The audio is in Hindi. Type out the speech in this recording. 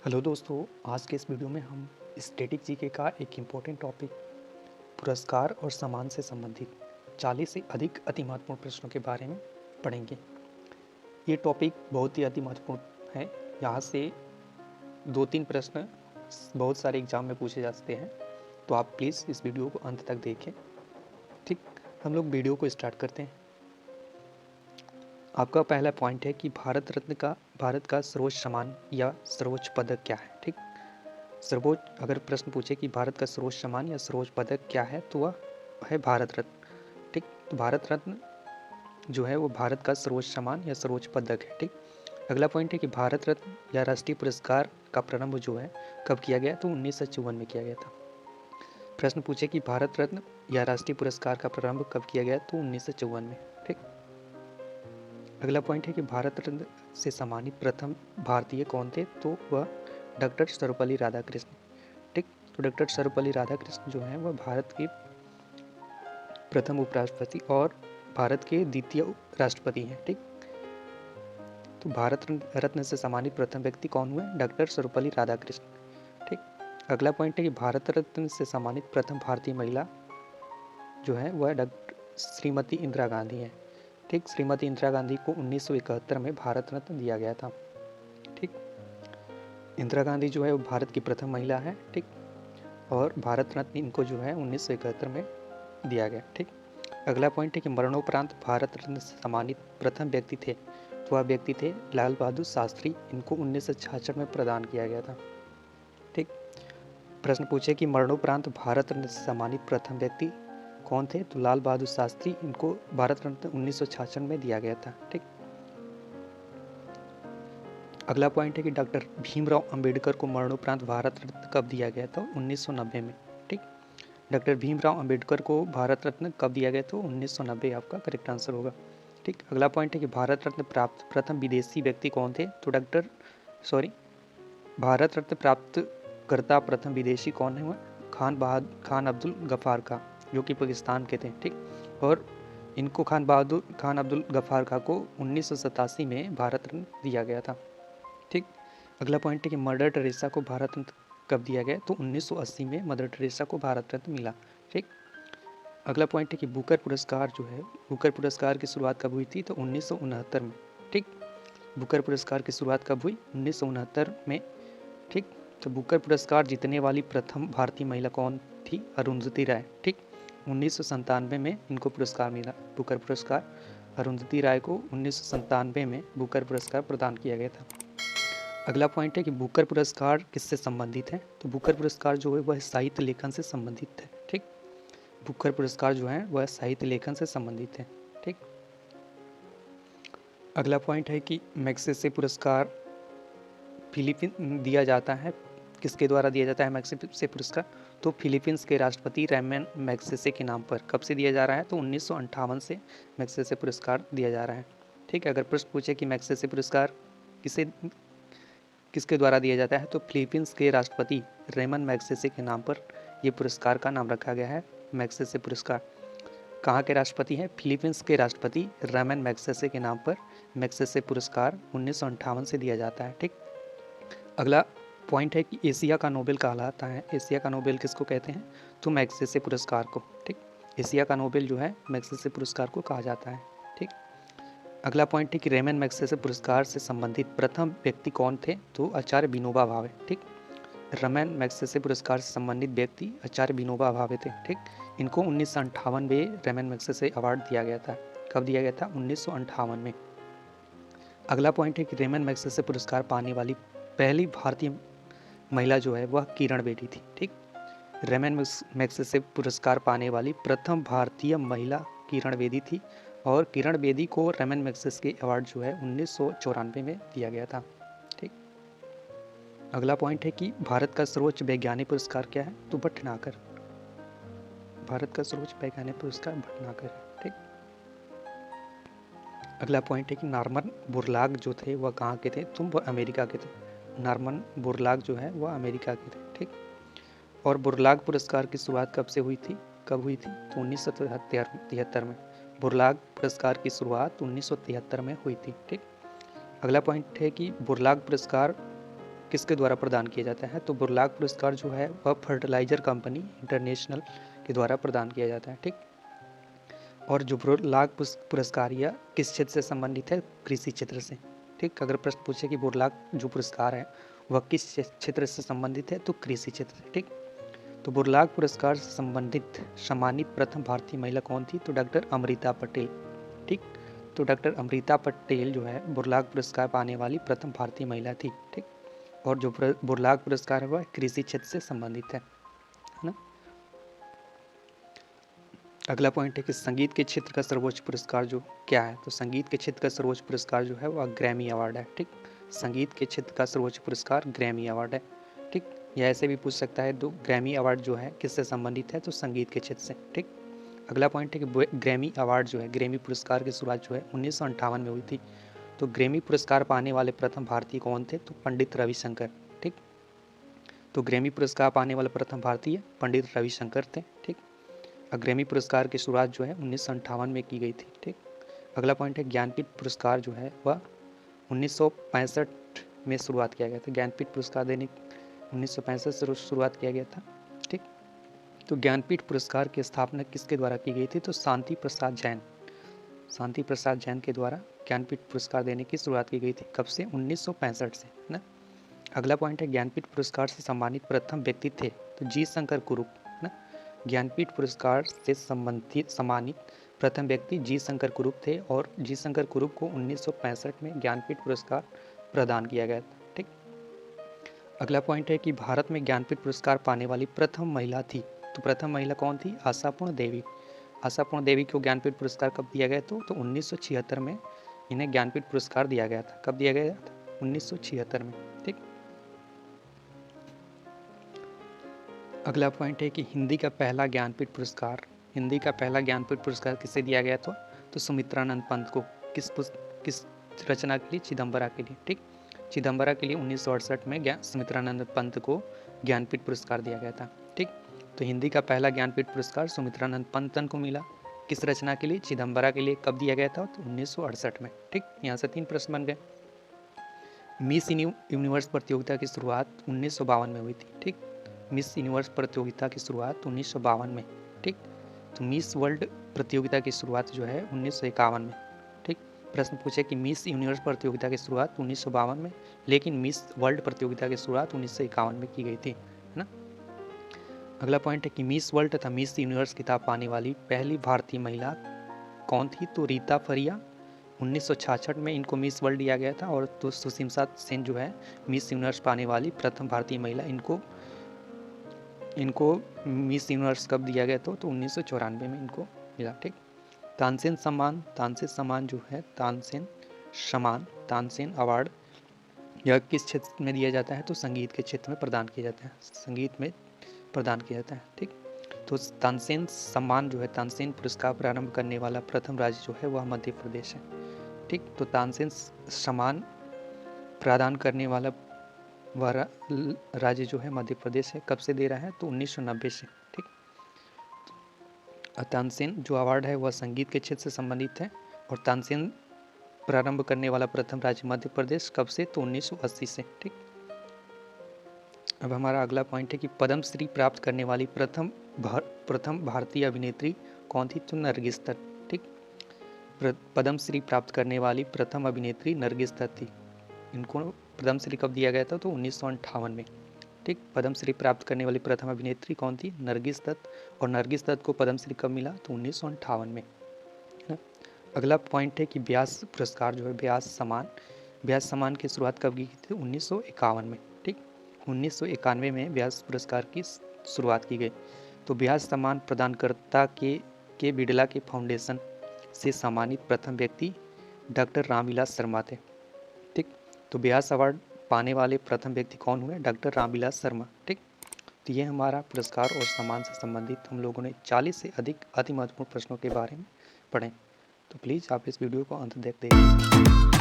हेलो दोस्तों, आज के इस वीडियो में हम स्टैटिक जीके का एक इम्पोर्टेंट टॉपिक पुरस्कार और सम्मान से संबंधित 40 से अधिक अति महत्वपूर्ण प्रश्नों के बारे में पढ़ेंगे। ये टॉपिक बहुत ही अति महत्वपूर्ण है। यहाँ से 2-3 प्रश्न बहुत सारे एग्जाम में पूछे जा सकते हैं, तो आप प्लीज़ इस वीडियो को अंत तक देखें। ठीक, हम लोग वीडियो को स्टार्ट करते हैं। आपका पहला पॉइंट है कि भारत का सर्वोच्च सम्मान या सर्वोच्च पदक क्या है। ठीक, सर्वोच्च अगर प्रश्न पूछे कि भारत का सर्वोच्च सम्मान या सर्वोच्च पदक क्या है, तो वह है भारत रत्न। ठीक, तो भारत रत्न जो है वो भारत का सर्वोच्च सम्मान या सर्वोच्च पदक है। ठीक, अगला पॉइंट है कि भारत रत्न या राष्ट्रीय पुरस्कार का प्रारंभ जो है कब किया गया, तो 1954 में किया गया था। प्रश्न पूछे कि भारत रत्न या राष्ट्रीय पुरस्कार का प्रारंभ कब किया गया, तो 1954 में। ठीक, अगला पॉइंट है कि भारत रत्न से सम्मानित प्रथम भारतीय कौन थे, तो वह डॉक्टर सर्वपल्ली राधाकृष्ण। ठीक, तो डॉक्टर सर्वपल्ली राधाकृष्ण जो हैं वह भारत के प्रथम उपराष्ट्रपति और भारत के द्वितीय राष्ट्रपति हैं। ठीक, तो भारत रत्न से सम्मानित प्रथम व्यक्ति कौन हुए, डॉक्टर सर्वपल्ली राधाकृष्ण। ठीक, अगला पॉइंट है कि भारत रत्न से सम्मानित प्रथम भारतीय महिला जो है वह डॉक्टर श्रीमती इंदिरा गांधी है। ठीक, श्रीमती इंदिरा गांधी को 1971 में भारत रत्न दिया गया था। ठीक, इंदिरा गांधी जो है वो भारत की प्रथम महिला है। ठीक, और भारत रत्न इनको जो है 1971 में दिया गया। ठीक, अगला पॉइंट है कि मरणोपरांत भारत रत्न से सम्मानित प्रथम व्यक्ति थे, तो वह व्यक्ति थे लाल बहादुर शास्त्री। इनको 1966 में प्रदान किया गया था। ठीक, प्रश्न पूछे कि मरणोपरांत भारत रत्न से सम्मानित प्रथम व्यक्ति कौन थे, तो लाल बहादुर शास्त्री। इनको भारत रत्न 1966 में दिया गया था। ठीक, अगला पॉइंट है कि डॉक्टर भीमराव अंबेडकर को मरणोपरांत भारत रत्न कब दिया गया था, 1990 में। ठीक, डॉक्टर भीमराव अंबेडकर को भारत रत्न कब दिया गया, तो 1990 आपका करेक्ट आंसर होगा। ठीक, अगला पॉइंट है कि भारत रत्न प्राप्त प्रथम विदेशी व्यक्ति कौन थे, तो भारत रत्न प्राप्त करता प्रथम विदेशी कौन है, खान अब्दुल गफ्फार खां, जो कि पाकिस्तान के थे। ठीक, और इनको खान अब्दुल गफ्फार खां को 1987 में भारत रत्न दिया गया था। ठीक, अगला पॉइंट है कि मदर टेरेसा को भारत रत्न कब दिया गया, तो 1980 में मदर टेरेसा को भारत रत्न मिला। ठीक, अगला पॉइंट है कि बुकर पुरस्कार जो है, बुकर पुरस्कार की शुरुआत कब हुई थी, तो 1969 में। ठीक, बुकर पुरस्कार की शुरुआत कब हुई, 1969 में। ठीक, तो बुकर पुरस्कार जीतने वाली प्रथम भारतीय महिला कौन थी, अरुंधति राय। ठीक, 1997 में इनको पुरस्कार मिला, बुकर पुरस्कार। अरुंधति राय को 1997 में बुकर पुरस्कार प्रदान किया गया था। अगला पॉइंट है कि बुकर पुरस्कार किससे संबंधित है, तो बुकर पुरस्कार जो है वह साहित्य लेखन से संबंधित है। ठीक, बुकर पुरस्कार जो है वह साहित्य लेखन से संबंधित है। ठीक, अगला पॉइंट है कि मैग्सेसे पुरस्कार फिलीपीन दिया जाता है, किसके द्वारा दिया जाता है मैग्सेसे पुरस्कार, तो फिलीपींस के राष्ट्रपति रामन मैग्सेसे के नाम पर। कब से दिया जा रहा है, तो 1958 से मैग्सेसे पुरस्कार दिया जा रहा है। ठीक, अगर प्रश्न पूछे कि मैग्सेसे पुरस्कार किसके द्वारा दिया जाता है, तो फिलीपींस के राष्ट्रपति रेमन मैग्सेसे के नाम पर यह पुरस्कार का नाम रखा गया है, मैग्सेसे पुरस्कार। कहाँ के राष्ट्रपति हैं, फिलीपींस के राष्ट्रपति रेमन मैग्सेसे के नाम पर मैग्सेसे पुरस्कार 1958 से दिया जाता है। ठीक, अगला पॉइंट है कि एशिया का नोबेल कहलाता है। एशिया का नोबेल किसको कहते हैं, तो मैग्सेसे पुरस्कार को। ठीक, एशिया का नोबेल जो है मैग्सेसे पुरस्कार को कहा जाता है। ठीक, अगला पॉइंट है कि रेमन मैग्सेसे पुरस्कार से संबंधित प्रथम व्यक्ति कौन थे, तो आचार्य विनोबा भावे। ठीक, रेमन मैग्सेसे पुरस्कार से संबंधित व्यक्ति आचार्य विनोबा भावे थे। ठीक, इनको 1958 में रेमन मैग्सेसे अवार्ड दिया गया था। कब दिया गया था, 1958 में। अगला पॉइंट है कि रेमन मैग्सेसे पुरस्कार पाने वाली पहली भारतीय महिला जो है वह किरण बेदी थी। ठीक, रेमन मैग्सेसे पुरस्कार पाने वाली प्रथम भारतीय महिला किरण बेदी थी, और किरण बेदी को रेमन मैग्सेसे के अवार्ड जो है 1994 में दिया गया था। ठीक, अगला पॉइंट है कि भारत का सर्वोच्च वैज्ञानिक पुरस्कार क्या है, तो भटनागर। भारत का सर्वोच्च वैज्ञानिक पुरस्कार भटनागर है। ठीक, अगला पॉइंट है कि नॉर्मन बोरलॉग जो थे वह कहाँ के थे, तो वह अमेरिका के थे। नॉर्मन बोरलॉग जो है वह अमेरिका के थे। ठीक, और बोरलॉग पुरस्कार की शुरुआत कब हुई थी, तो 1973 में। बोरलॉग पुरस्कार की शुरुआत 1973 में हुई थी। ठीक, अगला पॉइंट है कि बोरलॉग पुरस्कार किसके द्वारा प्रदान किया जाता है? तो बुर्लाग पुरस्कार जो है वह फर्टिलाइजर कंपनी इंटरनेशनल के द्वारा प्रदान किया जाता है, ठीक। और जो बुर्लाग पुरस्कार यह किस क्षेत्र से संबंधित है? कृषि क्षेत्र से, ठीक। अगर प्रश्न पूछे कि बुर्लाग जो पुरस्कार है वह किस क्षेत्र से संबंधित है? तो कृषि क्षेत्र से, ठीक। तो बुर्लाग पुरस्कार से संबंधित सम्मानित प्रथम भारतीय महिला कौन थी? तो डॉक्टर अमृता पटेल, ठीक। तो डॉक्टर अमृता पटेल जो है बुर्लाग पुरस्कार पाने वाली प्रथम भारतीय महिला थी, ठीक। और जो बुर्लाग पुरस्कार है वह कृषि क्षेत्र से संबंधित है ना। अगला पॉइंट है कि संगीत के क्षेत्र का सर्वोच्च पुरस्कार जो क्या है? तो संगीत के क्षेत्र का सर्वोच्च पुरस्कार जो है वह ग्रैमी अवार्ड है, ठीक। संगीत के क्षेत्र का सर्वोच्च पुरस्कार ग्रैमी अवार्ड है, ठीक। या ऐसे भी पूछ सकता है, तो ग्रैमी अवार्ड जो है किससे संबंधित है? तो संगीत के क्षेत्र से, ठीक। अगला पॉइंट है कि ग्रैमी अवार्ड जो है, ग्रैमी पुरस्कार की शुरुआत जो है 1958 में हुई थी। तो ग्रैमी पुरस्कार पाने वाले प्रथम भारतीय कौन थे? तो पंडित रविशंकर, ठीक। तो ग्रैमी पुरस्कार पाने वाले प्रथम भारतीय पंडित रविशंकर थे, ठीक। ग्रैमी पुरस्कार की शुरुआत जो है 1958 में की गई थी, ठीक। अगला पॉइंट है ज्ञानपीठ पुरस्कार जो है वह 1965 में शुरुआत किया गया था। ज्ञानपीठ पुरस्कार देने 1965 से शुरुआत किया गया था, ठीक। तो ज्ञानपीठ पुरस्कार की स्थापना किसके द्वारा की गई थी? तो शांति प्रसाद जैन, शांति प्रसाद जैन के द्वारा ज्ञानपीठ पुरस्कार देने की शुरुआत की गई थी। कब से? 1965 से ना। अगला पॉइंट है ज्ञानपीठ पुरस्कार से सम्मानित प्रथम व्यक्ति थे? तो जी शंकर कुरूप ना। ज्ञानपीठ पुरस्कार से संबंधित सम्मानित प्रथम व्यक्ति जी शंकर कुरूप थे और जी शंकर कुरूप को 1965 में ज्ञानपीठ पुरस्कार प्रदान किया गया था, ठीक। अगला पॉइंट है कि भारत में ज्ञानपीठ पुरस्कार पाने वाली प्रथम महिला थी। तो प्रथम महिला कौन थी? आशापूर्ण देवी। आशापूर्ण देवी को ज्ञानपीठ पुरस्कार कब दिया गया? तो 1976 में इन्हें ज्ञानपीठ पुरस्कार दिया गया था। कब दिया गया था? 1976 में, ठीक। अगला पॉइंट है कि हिंदी का पहला ज्ञानपीठ पुरस्कार, हिंदी का पहला ज्ञानपीठ पुरस्कार किसे दिया गया था? तो सुमित्रानंद पंत को। किस रचना के लिए? चिदम्बरा के लिए, ठीक। चिदम्बरा के लिए 1968 में सुमित्रानंद पंत को ज्ञानपीठ पुरस्कार दिया गया था, ठीक। तो हिंदी का पहला ज्ञानपीठ पुरस्कार सुमित्रानंद पंतन को मिला। किस रचना के लिए? चिदम्बरा के लिए। कब दिया गया था? तो 1968 में, ठीक। यहाँ से 3 प्रश्न बन गए। मिस यूनिवर्स प्रतियोगिता की शुरुआत 1952 में हुई थी, ठीक। मिस यूनिवर्स प्रतियोगिता की शुरुआत 1952 में, ठीक। तो मिस वर्ल्ड प्रतियोगिता की शुरुआत जो है 1951 में, ठीक। प्रश्न पूछे कि मिस यूनिवर्स प्रतियोगिता की शुरुआत 1952 में, लेकिन मिस वर्ल्ड प्रतियोगिता की शुरुआत 1951 में की गई थी, है ना। अगला पॉइंट है कि मिस वर्ल्ड तथा मिस यूनिवर्स खिताब पाने वाली पहली भारतीय महिला कौन थी? तो रीता फरिया। 1966 में इनको मिस वर्ल्ड दिया गया था। और तो सुशीमा सेन जो है मिस यूनिवर्स पाने वाली प्रथम भारतीय महिला, इनको मिस यूनिवर्स कब दिया गया था? तो 1994 में इनको मिला, ठीक। तानसेन सम्मान जो है तानसेन अवार्ड यह किस क्षेत्र में दिया जाता है? तो संगीत के क्षेत्र में प्रदान किया जाता है, संगीत में प्रदान किया जाता है, ठीक। तो तानसेन सम्मान जो है, तानसेन पुरस्कार प्रारंभ करने वाला प्रथम राज्य जो है वह मध्य प्रदेश है, ठीक। तो तानसेन सम्मान प्रदान करने वाला वह राज्य जो है मध्य प्रदेश है। कब से दे रहा है? तो 1990 से, ठीक। तानसेन जो अवार्ड है वह संगीत के क्षेत्र से संबंधित है। और तानसेन प्रारंभ करने वाला प्रथम राज्य मध्य प्रदेश। कब से? तो 1980 से, ठीक। अब हमारा अगला पॉइंट है कि पद्मश्री प्राप्त करने वाली प्रथम भारतीय अभिनेत्री कौन थी? तो नरगिस दत्त, ठीक। पद्मश्री प्राप्त करने वाली प्रथम अभिनेत्री नरगिस दत्त थी। इनको पद्मश्री कब दिया गया था? तो 1958 में, ठीक। पद्मश्री प्राप्त करने वाली प्रथम अभिनेत्री कौन थी? नरगिस दत्त। और नरगिस दत्त को पद्मश्री कब मिला? तो 1958 में, है ना। अगला पॉइंट है कि व्यास पुरस्कार जो है, व्यास सम्मान की शुरुआत कब की थी? 1951 में, ठीक। 1991 में व्यास पुरस्कार की शुरुआत की गई। तो व्यास सम्मान प्रदानकर्ता के बिड़ला के फाउंडेशन से सम्मानित प्रथम व्यक्ति डॉक्टर रामविलास शर्मा थे, ठीक। तो व्यास अवार्ड पाने वाले प्रथम व्यक्ति कौन हुए? डॉक्टर रामविलास शर्मा, ठीक। तो ये हमारा पुरस्कार और सम्मान से संबंधित हम लोगों ने 40 से अधिक अति महत्वपूर्ण प्रश्नों के बारे में पढ़े। तो प्लीज़ आप इस वीडियो को अंत तक देखिए।